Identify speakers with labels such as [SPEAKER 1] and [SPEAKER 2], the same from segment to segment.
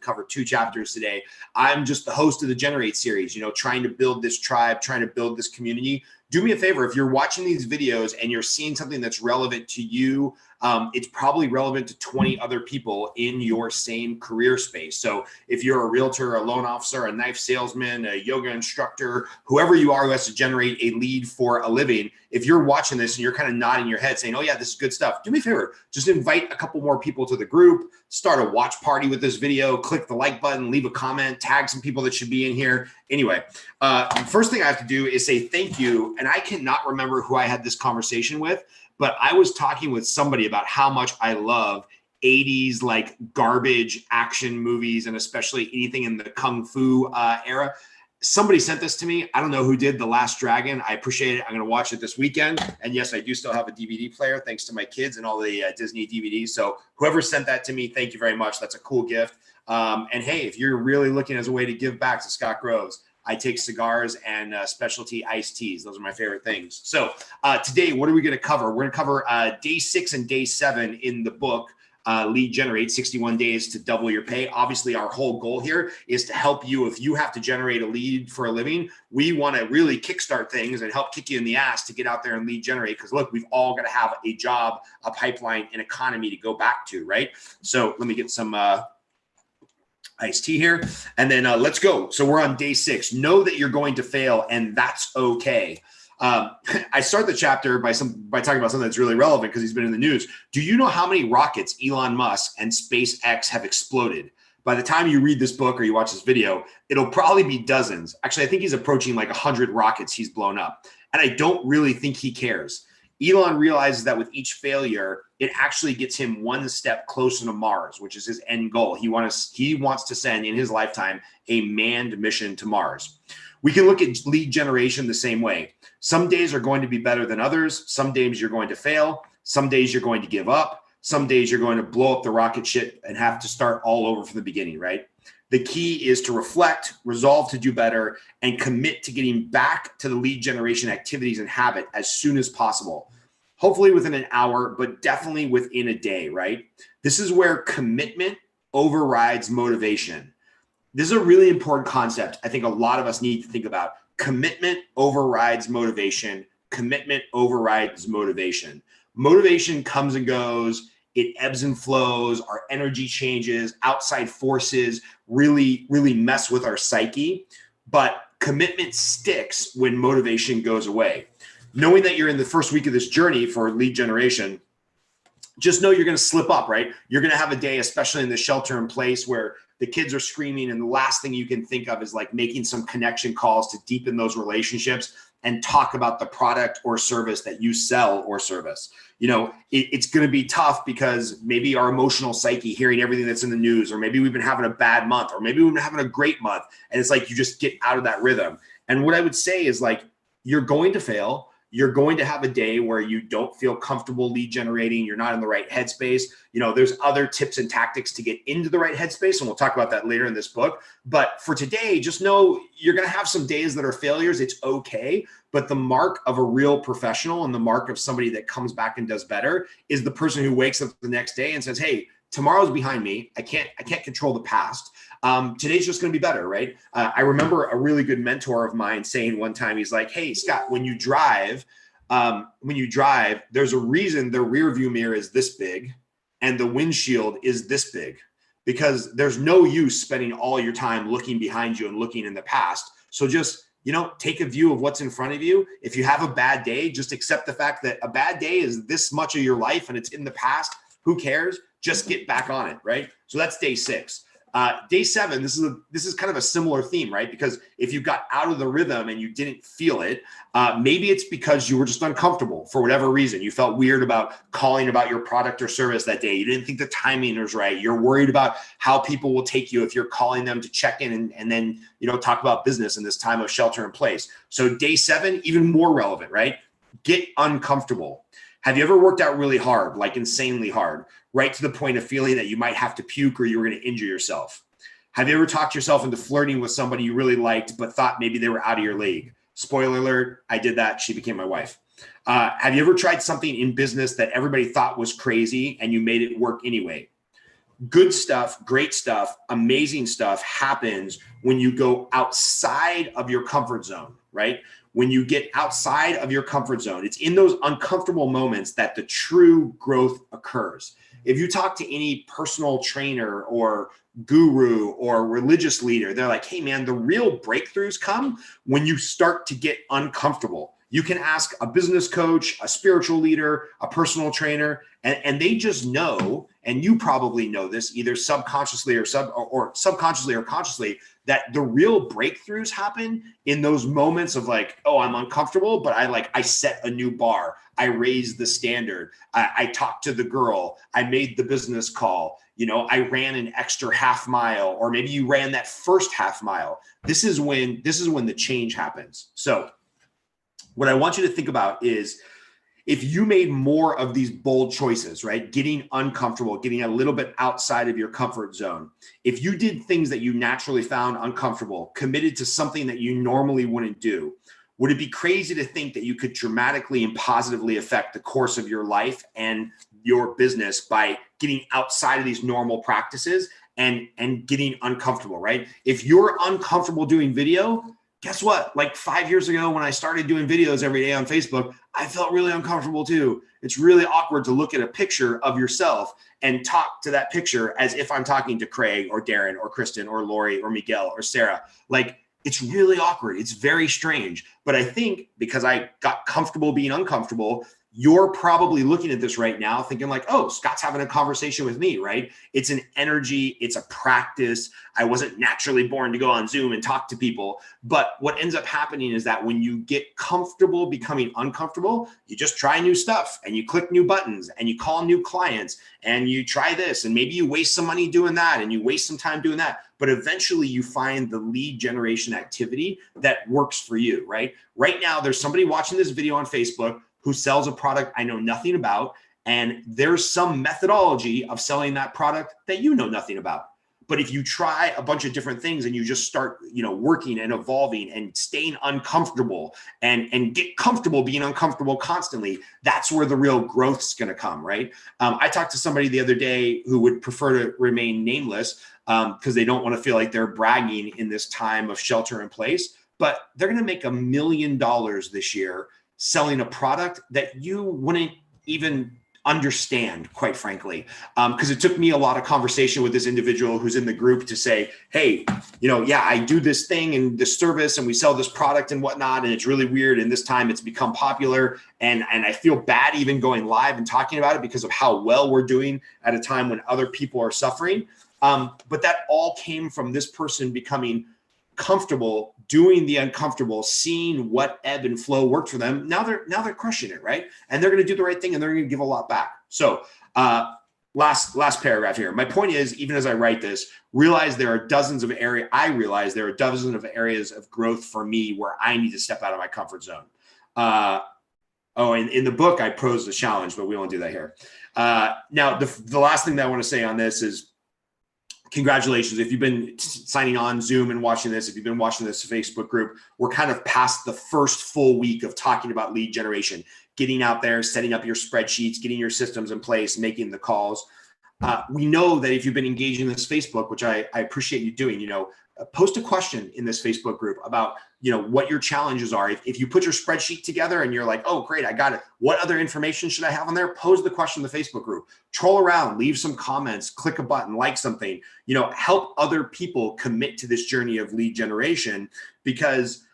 [SPEAKER 1] cover 2 chapters today. I'm just the host of the Generate series, trying to build this tribe, trying to build this community. Do me a favor, if you're watching these videos and you're seeing something that's relevant to you, it's probably relevant to 20 other people in your same career space. So if you're a realtor, a loan officer, a knife salesman, a yoga instructor, whoever you are who has to generate a lead for a living, if you're watching this and you're kind of nodding your head saying, oh yeah, this is good stuff, do me a favor, just invite a couple more people to the group, start a watch party with this video, click the like button, leave a comment, tag some people that should be in here. Anyway, first thing I have to do is say thank you. And I cannot remember who I had this conversation with, but I was talking with somebody about how much I love 80s like garbage action movies, and especially anything in the Kung Fu era. Somebody sent this to me. I don't know who did The Last Dragon. I appreciate it. I'm going to watch it this weekend. And yes, I do still have a DVD player thanks to my kids and all the Disney DVDs. So whoever sent that to me, thank you very much. That's a cool gift. And hey, if you're really looking as a way to give back to Scott Groves, I take cigars and specialty iced teas. Those are my favorite things. So today, what are we going to cover? We're going to cover day 6 and day 7 in the book, Lead Generate, 61 Days to Double Your Pay. Obviously, our whole goal here is to help you. If you have to generate a lead for a living, we want to really kickstart things and help kick you in the ass to get out there and lead generate. Because look, we've all got to have a job, a pipeline, an economy to go back to, right? So let me get some iced tea here, and then let's go. So we're on day 6. Know that you're going to fail, and that's okay. I start the chapter by talking about something that's really relevant because he's been in the news. Do you know how many rockets Elon Musk and SpaceX have exploded? By the time you read this book or you watch this video, it'll probably be dozens. Actually, I think he's approaching like 100 rockets he's blown up, and I don't really think he cares. Elon realizes that with each failure, it actually gets him one step closer to Mars, which is his end goal. He wants to send in his lifetime a manned mission to Mars. We can look at lead generation the same way. Some days are going to be better than others. Some days you're going to fail. Some days you're going to give up. Some days you're going to blow up the rocket ship and have to start all over from the beginning, right? The key is to reflect, resolve to do better, and commit to getting back to the lead generation activities and habit as soon as possible. Hopefully within an hour, but definitely within a day, right? This is where commitment overrides motivation. This is a really important concept I think a lot of us need to think about. Commitment overrides motivation. Commitment overrides motivation. Motivation comes and goes. It ebbs and flows. Our energy changes. Outside forces really mess with our psyche. But commitment sticks when motivation goes away. Knowing that you're in the first week of this journey for lead generation, just know you're going to slip up, right? You're going to have a day, especially in the shelter in place, where the kids are screaming, and the last thing you can think of is like making some connection calls to deepen those relationships and talk about the product or service that you sell or service. It's going to be tough because maybe our emotional psyche, hearing everything that's in the news, or maybe we've been having a bad month, or maybe we've been having a great month, and it's like you just get out of that rhythm. And what I would say is like, you're going to fail. You're going to have a day where you don't feel comfortable lead generating. You're not in the right headspace. There's other tips and tactics to get into the right headspace, and we'll talk about that later in this book. But for today, just know you're going to have some days that are failures. It's okay. But the mark of a real professional and the mark of somebody that comes back and does better is the person who wakes up the next day and says, hey, tomorrow's behind me. I can't control the past. Today's just going to be better, right? I remember a really good mentor of mine saying one time, he's like, hey, Scott, when you drive, there's a reason the rear view mirror is this big and the windshield is this big, because there's no use spending all your time looking behind you and looking in the past. So just, take a view of what's in front of you. If you have a bad day, just accept the fact that a bad day is this much of your life and it's in the past. Who cares? Just get back on it, right? So that's day 6. Day 7, this is kind of a similar theme, right? Because if you got out of the rhythm and you didn't feel it, maybe it's because you were just uncomfortable for whatever reason. You felt weird about calling about your product or service that day. You didn't think the timing was right. You're worried about how people will take you if you're calling them to check in and then, talk about business in this time of shelter in place. So day 7, even more relevant, right? Get uncomfortable. Have you ever worked out really hard, like insanely hard, right to the point of feeling that you might have to puke or you were going to injure yourself? Have you ever talked yourself into flirting with somebody you really liked but thought maybe they were out of your league? Spoiler alert, I did that. She became my wife. Have you ever tried something in business that everybody thought was crazy and you made it work anyway? good stuff, great stuff, amazing stuff happens when you go outside of your comfort zone, right? When you get outside of your comfort zone, it's in those uncomfortable moments that the true growth occurs. If you talk to any personal trainer or guru or religious leader, they're like, hey man, the real breakthroughs come when you start to get uncomfortable. You can ask a business coach, a spiritual leader, a personal trainer, and they just know, and you probably know this either subconsciously or subconsciously or consciously, that the real breakthroughs happen in those moments of like, oh, I'm uncomfortable, but I set a new bar. I raised the standard. I talked to the girl. I made the business call. I ran an extra half mile, or maybe you ran that first half mile. This is when the change happens. So what I want you to think about is, if you made more of these bold choices, right? Getting uncomfortable, getting a little bit outside of your comfort zone. If you did things that you naturally found uncomfortable, committed to something that you normally wouldn't do, would it be crazy to think that you could dramatically and positively affect the course of your life and your business by getting outside of these normal practices and getting uncomfortable, right? If you're uncomfortable doing video, guess what? Like 5 years ago, when I started doing videos every day on Facebook, I felt really uncomfortable too. It's really awkward to look at a picture of yourself and talk to that picture as if I'm talking to Craig or Darren or Kristen or Lori or Miguel or Sarah. Like, it's really awkward. It's very strange. But I think because I got comfortable being uncomfortable, you're probably looking at this right now thinking like, oh, Scott's having a conversation with me, right? It's an energy, it's a practice. I wasn't naturally born to go on Zoom and talk to people. But what ends up happening is that when you get comfortable becoming uncomfortable, you just try new stuff and you click new buttons and you call new clients and you try this, and maybe you waste some money doing that and you waste some time doing that. But eventually you find the lead generation activity that works for you, right? Right now, there's somebody watching this video on Facebook who sells a product I know nothing about, and there's some methodology of selling that product that you know nothing about. But if you try a bunch of different things and you just start, working and evolving and staying uncomfortable and get comfortable being uncomfortable constantly, that's where the real growth's going to come, right? I talked to somebody the other day who would prefer to remain nameless because they don't want to feel like they're bragging in this time of shelter in place, but they're going to make $1 million this year selling a product that you wouldn't even understand, quite frankly, because it took me a lot of conversation with this individual who's in the group to say, hey, I do this thing and this service and we sell this product and whatnot, and it's really weird, and this time it's become popular, and I feel bad even going live and talking about it because of how well we're doing at a time when other people are suffering. But that all came from this person becoming comfortable doing the uncomfortable, seeing what ebb and flow worked for them. Now they're crushing it, right? And they're going to do the right thing and they're going to give a lot back. So last paragraph here. My point is, even as I write this, I realize there are dozens of areas of growth for me where I need to step out of my comfort zone. In the book, I pose the challenge, but we won't do that here. Now, the last thing that I want to say on this is, congratulations. If you've been signing on Zoom and watching this, if you've been watching this Facebook group, we're kind of past the first full week of talking about lead generation, getting out there, setting up your spreadsheets, getting your systems in place, making the calls. We know that if you've been engaging in this Facebook, which I appreciate you doing, post a question in this Facebook group about, what your challenges are. If you put your spreadsheet together and you're like, oh, great, I got it. What other information should I have on there? Pose the question in the Facebook group, troll around, leave some comments, click a button, like something, help other people commit to this journey of lead generation. Because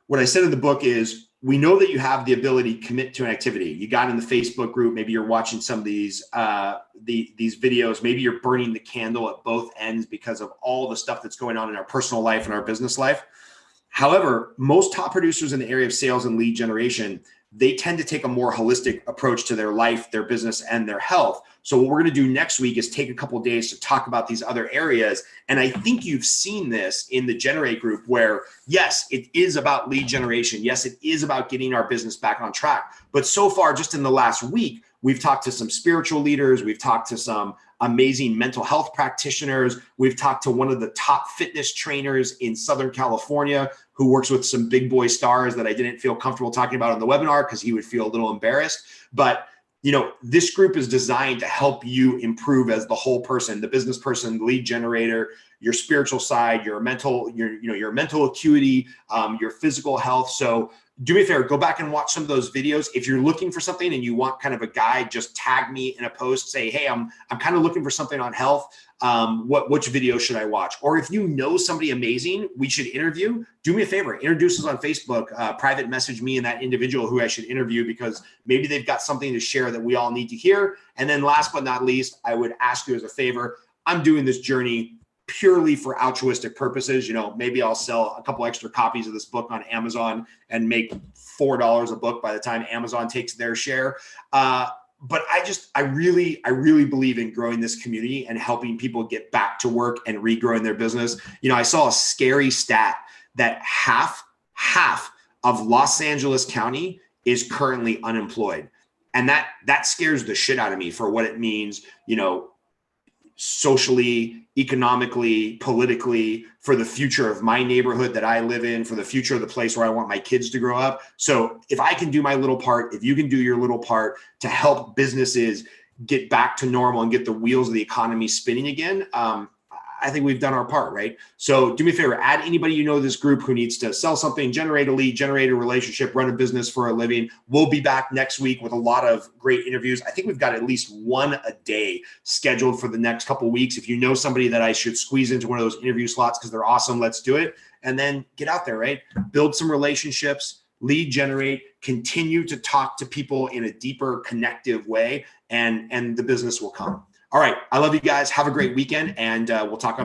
[SPEAKER 1] what I said in the book is, we know that you have the ability to commit to an activity. You got in the Facebook group, maybe you're watching some of these videos, maybe you're burning the candle at both ends because of all the stuff that's going on in our personal life and our business life. However, most top producers in the area of sales and lead generation, they tend to take a more holistic approach to their life, their business, and their health. So what we're going to do next week is take a couple of days to talk about these other areas. And I think you've seen this in the Generate group where, yes, it is about lead generation. Yes, it is about getting our business back on track. But so far, just in the last week, we've talked to some spiritual leaders. We've talked to some amazing mental health practitioners. We've talked to one of the top fitness trainers in Southern California who works with some big boy stars that I didn't feel comfortable talking about on the webinar because he would feel a little embarrassed. But this group is designed to help you improve as the whole person, the business person, the lead generator, your spiritual side, your mental, your mental acuity, your physical health. So do me a favor, go back and watch some of those videos. If you're looking for something and you want kind of a guide, just tag me in a post, say, hey, I'm kind of looking for something on health. Which video should I watch? Or if you know somebody amazing we should interview, do me a favor, introduce us on Facebook, private message me and that individual who I should interview, because maybe they've got something to share that we all need to hear. And then last but not least, I would ask you as a favor, I'm doing this journey purely for altruistic purposes. Maybe I'll sell a couple extra copies of this book on Amazon and make $4 a book by the time Amazon takes their share. But I really believe in growing this community and helping people get back to work and regrowing their business. I saw a scary stat that half of Los Angeles County is currently unemployed. And that scares the shit out of me for what it means, socially, economically, politically, for the future of my neighborhood that I live in, for the future of the place where I want my kids to grow up. So if I can do my little part, if you can do your little part to help businesses get back to normal and get the wheels of the economy spinning again, I think we've done our part, right? So do me a favor, add anybody you know this group who needs to sell something, generate a lead, generate a relationship, run a business for a living. We'll be back next week with a lot of great interviews. I think we've got at least one a day scheduled for the next couple of weeks. If you know somebody that I should squeeze into one of those interview slots because they're awesome, let's do it. And then get out there, right? Build some relationships, lead generate, continue to talk to people in a deeper connective way, and the business will come. All right. I love you guys. Have a great weekend, and we'll talk on